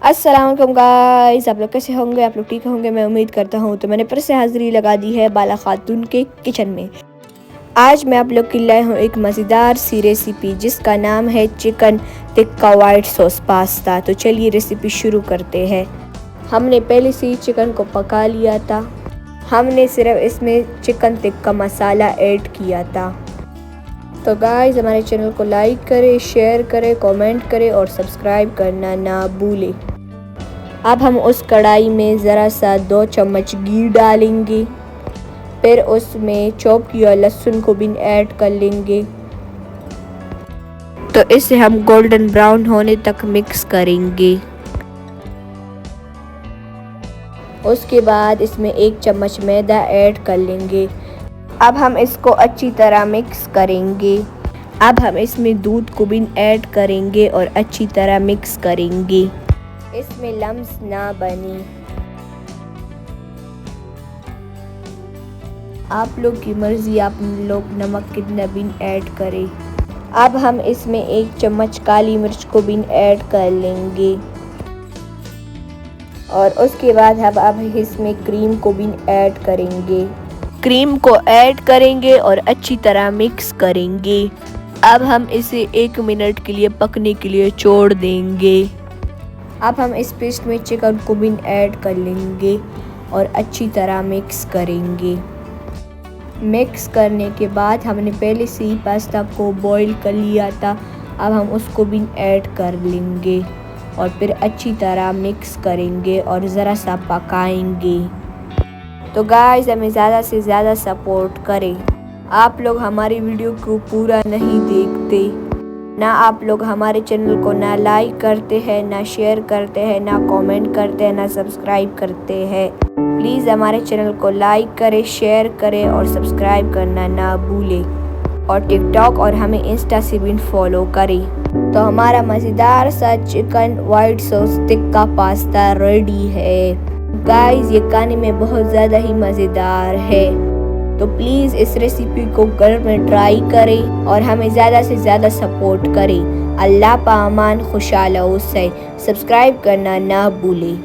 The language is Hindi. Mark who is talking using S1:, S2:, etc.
S1: अस्सलाम वालेकुम गाइस, आप लोग कैसे होंगे? आप लोग ठीक होंगे, मैं उम्मीद करता हूँ। तो मैंने फिर से हाज़िरी लगा दी है बाला खातून के किचन में। आज मैं आप लोग के लिए लाई हूँ एक मज़ेदार सी रेसिपी जिसका नाम है chicken tikka white sauce pasta. तो चलिए रेसिपी शुरू करते हैं। हमने पहले से ही चिकन को पका लिया था। हमने सिर्फ इसमें चिकन टिक्का मसाला ऐड किया था। तो गाइस हमारे चैनल को लाइक करें, शेयर करें, कमेंट करें और सब्सक्राइब करना ना भूलें। अब हम उस कढ़ाई में ज़रा सा 2 चम्मच घी डालेंगे। फिर उसमें चॉप किया लहसुन को भी ऐड कर लेंगे। तो इसे हम गोल्डन ब्राउन होने तक मिक्स करेंगे। उसके बाद इसमें 1 चम्मच मैदा ऐड कर लेंगे। अब हम इसको अच्छी तरह मिक्स करेंगे। अब हम इसमें दूध को भी ऐड करेंगे और अच्छी तरह मिक्स करेंगे। इसमें लम्स ना बने। आप लोग की मर्ज़ी, आप लोग नमक कितना भी ऐड करें। अब हम इसमें 1 चम्मच काली मिर्च को भी ऐड कर लेंगे और उसके बाद हम अब इसमें क्रीम को भी ऐड करेंगे। क्रीम को ऐड करेंगे और अच्छी तरह मिक्स करेंगे। अब हम इसे 1 मिनट के लिए पकने के लिए छोड़ देंगे। अब हम इस पेस्ट में चिकन को भी ऐड कर लेंगे और अच्छी तरह मिक्स करेंगे। मिक्स करने के बाद हमने पहले से ही पास्ता को बॉईल कर लिया था। अब हम उसको भी ऐड कर लेंगे और फिर अच्छी तरह मिक्स करेंगे और ज़रा सा पकाएंगे। तो गाइस हमें ज़्यादा से ज़्यादा सपोर्ट करें। आप लोग हमारी वीडियो को पूरा नहीं देखते, ना आप लोग हमारे चैनल को ना लाइक करते हैं, ना शेयर करते हैं, ना कमेंट करते हैं, ना सब्सक्राइब करते हैं। प्लीज़ हमारे चैनल को लाइक करें, शेयर करें और सब्सक्राइब करना ना भूलें। और टिकटॉक और हमें इंस्टा से भी फॉलो करें। तो हमारा मज़ेदार सा chicken white sauce tikka pasta ready है। गाइस ये खाने में बहुत ज़्यादा ही मज़ेदार है। तो प्लीज़ इस रेसिपी को घर में ट्राई करें और हमें ज़्यादा से ज़्यादा सपोर्ट करें। अल्लाह पामान खुशहाल से सब्सक्राइब करना ना भूलें।